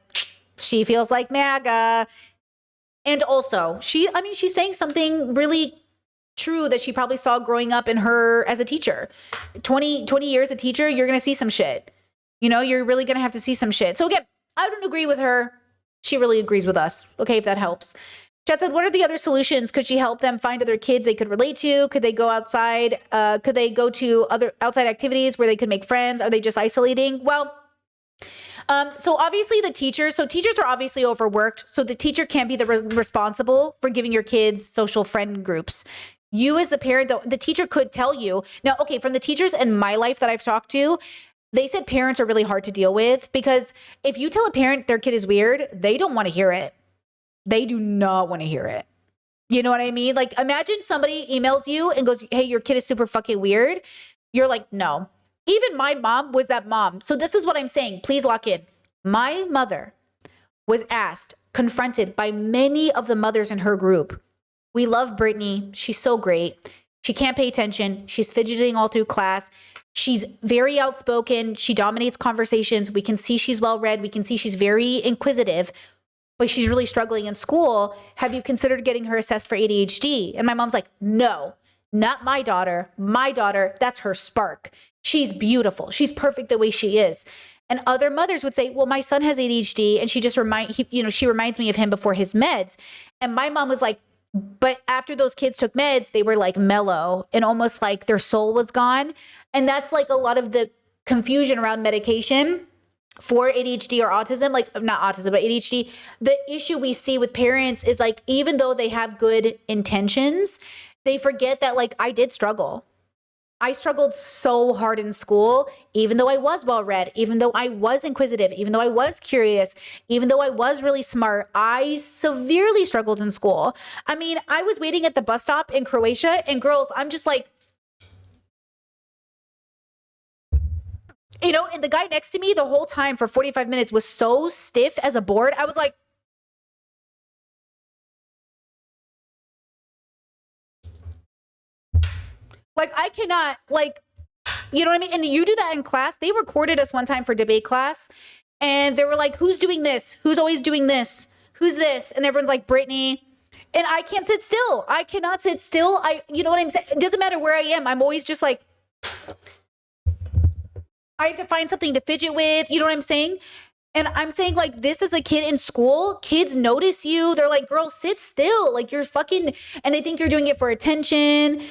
she feels like MAGA. And also, she's saying something really true that she probably saw growing up in her as a teacher. 20 years a teacher, you're going to see some shit. You're really going to have to see some shit. So again, I don't agree with her. She really agrees with us. Okay, if that helps. Chat said, what are the other solutions? Could she help them find other kids they could relate to? Could they go outside? Could they go to other outside activities where they could make friends? Are they just isolating? Well, so obviously teachers are obviously overworked. So the teacher can't be responsible for giving your kids social friend groups. You as the parent, though, the teacher could tell you. Now, okay, from the teachers in my life that I've talked to, they said parents are really hard to deal with because if you tell a parent their kid is weird, they don't want to hear it. They do not want to hear it. You know what I mean? Like imagine somebody emails you and goes, hey, your kid is super fucking weird. You're like, no. Even my mom was that mom. So this is what I'm saying. Please lock in. My mother was confronted by many of the mothers in her group. We love Brittany. She's so great. She can't pay attention. She's fidgeting all through class. She's very outspoken. She dominates conversations. We can see she's well-read. We can see she's very inquisitive, but she's really struggling in school. Have you considered getting her assessed for ADHD? And my mom's like, no, not my daughter. My daughter, that's her spark. She's beautiful. She's perfect the way she is. And other mothers would say, well, my son has ADHD and she just she reminds me of him before his meds. And my mom was like, but after those kids took meds, they were like mellow and almost like their soul was gone. And that's like a lot of the confusion around medication for ADHD or autism, like not autism, but ADHD. The issue we see with parents is like, even though they have good intentions, they forget that like I did struggle. I struggled so hard in school, even though I was well-read, even though I was inquisitive, even though I was curious, even though I was really smart, I severely struggled in school. I mean, I was waiting at the bus stop in Croatia and girls, I'm just like, and the guy next to me the whole time for 45 minutes was so stiff as a board. I was like, I cannot, you know what I mean? And you do that in class. They recorded us one time for debate class and they were like, who's doing this? Who's always doing this? Who's this? And everyone's like, Brittany. And I can't sit still. I cannot sit still. You know what I'm saying? It doesn't matter where I am. I'm always just like, I have to find something to fidget with. You know what I'm saying? And I'm saying like this as a kid in school, kids notice you. They're like, girl, sit still. Like you're fucking, and they think you're doing it for attention.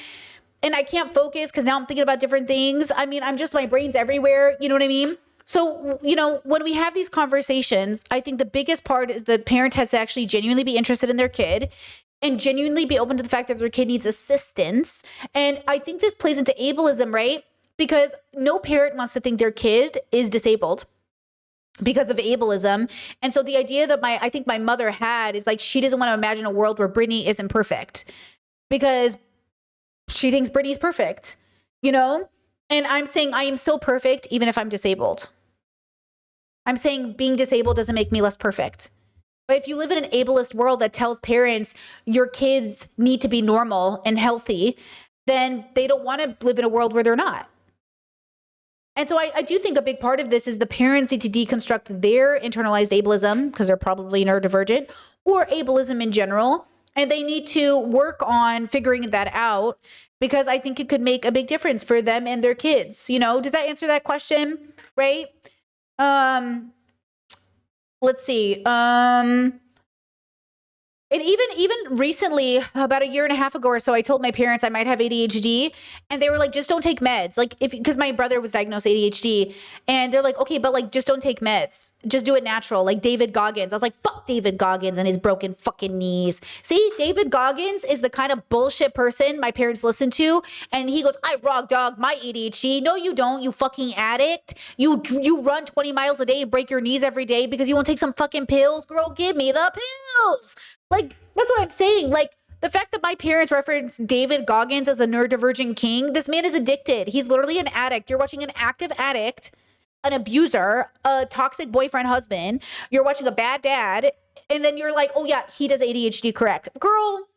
And I can't focus because now I'm thinking about different things. I mean, my brain's everywhere. You know what I mean? So, when we have these conversations, I think the biggest part is the parent has to actually genuinely be interested in their kid and genuinely be open to the fact that their kid needs assistance. And I think this plays into ableism, right? Because no parent wants to think their kid is disabled because of ableism. And so the idea that I think my mother had is like, she doesn't want to imagine a world where Brittany isn't perfect because she thinks Brittany's perfect, And I'm saying I am so perfect even if I'm disabled. I'm saying being disabled doesn't make me less perfect. But if you live in an ableist world that tells parents your kids need to be normal and healthy, then they don't want to live in a world where they're not. And so I do think a big part of this is the parents need to deconstruct their internalized ableism because they're probably neurodivergent or ableism in general. And they need to work on figuring that out because I think it could make a big difference for them and their kids. Does that answer that question? Right? Let's see. And even recently, about a year and a half ago or so, I told my parents I might have ADHD and they were like, just don't take meds. Because my brother was diagnosed ADHD and they're like, okay, but just don't take meds. Just do it natural. Like David Goggins. I was like, fuck David Goggins and his broken fucking knees. See, David Goggins is the kind of bullshit person my parents listen to. And he goes, I raw dog my ADHD. No, you don't, you fucking addict. You run 20 miles a day and break your knees every day because you won't take some fucking pills. Girl, give me the pills. That's what I'm saying. The fact that my parents reference David Goggins as the neurodivergent king, this man is addicted. He's literally an addict. You're watching an active addict, an abuser, a toxic boyfriend, husband. You're watching a bad dad. And then you're like, oh yeah, he does ADHD, correct. Girl,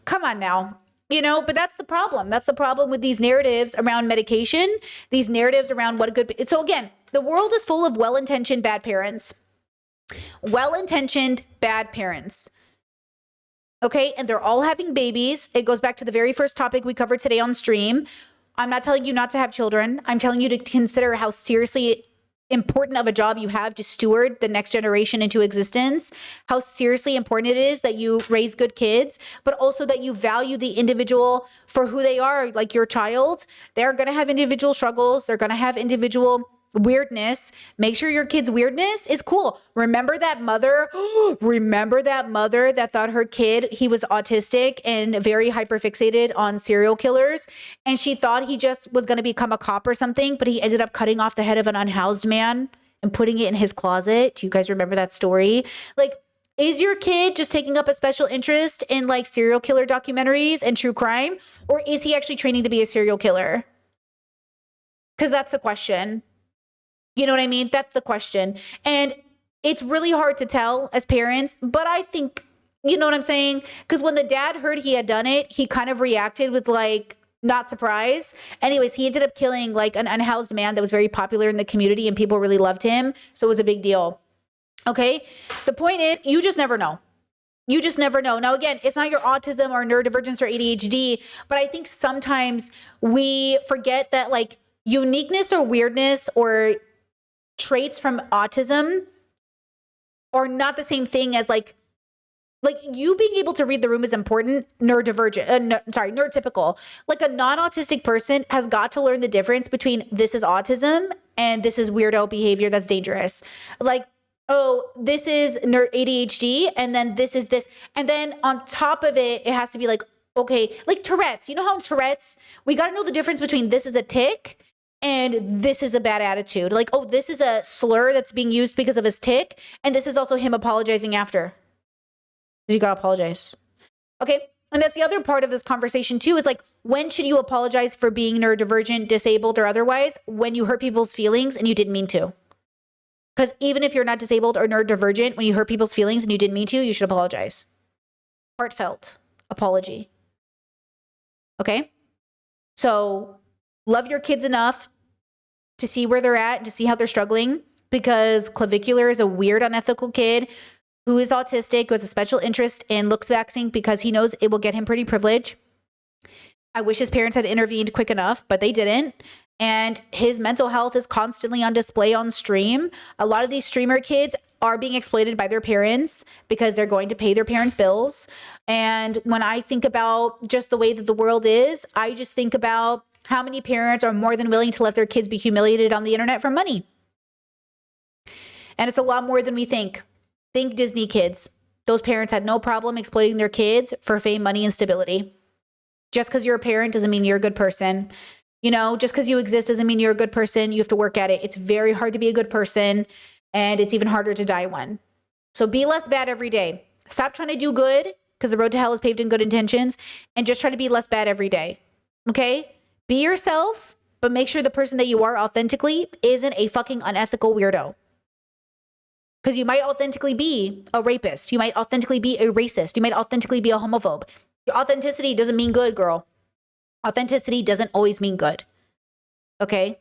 come on now. But that's the problem. That's the problem with these narratives around medication, these narratives around what a good... So again, the world is full of well-intentioned bad parents. Well-intentioned bad parents. Okay, and they're all having babies. It goes back to the very first topic we covered today on stream. I'm not telling you not to have children. I'm telling you to consider how seriously important of a job you have to steward the next generation into existence, how seriously important it is that you raise good kids, but also that you value the individual for who they are, like your child. They're going to have individual struggles. They're going to have individual weirdness. Make sure your kid's weirdness is cool. Remember that mother that thought her kid, he was autistic and very hyperfixated on serial killers. And she thought he just was going to become a cop or something, but he ended up cutting off the head of an unhoused man and putting it in his closet. Do you guys remember that story? Is your kid just taking up a special interest in serial killer documentaries and true crime? Or is he actually training to be a serial killer? Because that's the question. You know what I mean? That's the question. And it's really hard to tell as parents, but I think, you know what I'm saying? Because when the dad heard he had done it, he kind of reacted with Not surprised. Anyways, he ended up killing like an unhoused man that was very popular in the community and people really loved him. So it was a big deal. Okay. The point is, you just never know. You just never know. Now, again, it's not your autism or neurodivergence or ADHD, but I think sometimes we forget that like uniqueness or weirdness or traits from autism are not the same thing as like you being able to read the room is important. Neurotypical. Like a non-autistic person has got to learn the difference between this is autism and this is weirdo behavior that's dangerous. Like, oh, this is ADHD and then this is this. And then on top of it, it has to be like, okay, like Tourette's. You know how in Tourette's, we got to know the difference between this is a tic and this is a bad attitude. Like, oh, this is a slur that's being used because of his tic. And this is also him apologizing after. You gotta apologize. Okay. And that's the other part of this conversation too, is like, when should you apologize for being neurodivergent, disabled, or otherwise? When you hurt people's feelings and you didn't mean to. Because even if you're not disabled or neurodivergent, when you hurt people's feelings and you didn't mean to, you should apologize. Heartfelt apology. Okay. So love your kids enough to see where they're at, to see how they're struggling, because Clavicular is a weird, unethical kid who is autistic, who has a special interest in looks vaxing because he knows it will get him pretty privilege. I wish his parents had intervened quick enough, but they didn't. And his mental health is constantly on display on stream. A lot of these streamer kids are being exploited by their parents because they're going to pay their parents' bills. And when I think about just the way that the world is, I just think about how many parents are more than willing to let their kids be humiliated on the internet for money. And it's a lot more than we think. Think Disney kids. Those parents had no problem exploiting their kids for fame, money, and stability. Just because you're a parent doesn't mean you're a good person. You know, just because you exist doesn't mean you're a good person. You have to work at it. It's very hard to be a good person, and it's even harder to die one. So be less bad every day. Stop trying to do good, because the road to hell is paved in good intentions, and just try to be less bad every day. Okay? Be yourself, but make sure the person that you are authentically isn't a fucking unethical weirdo. Because you might authentically be a rapist. You might authentically be a racist. You might authentically be a homophobe. Your authenticity doesn't mean good, girl. Authenticity doesn't always mean good. Okay?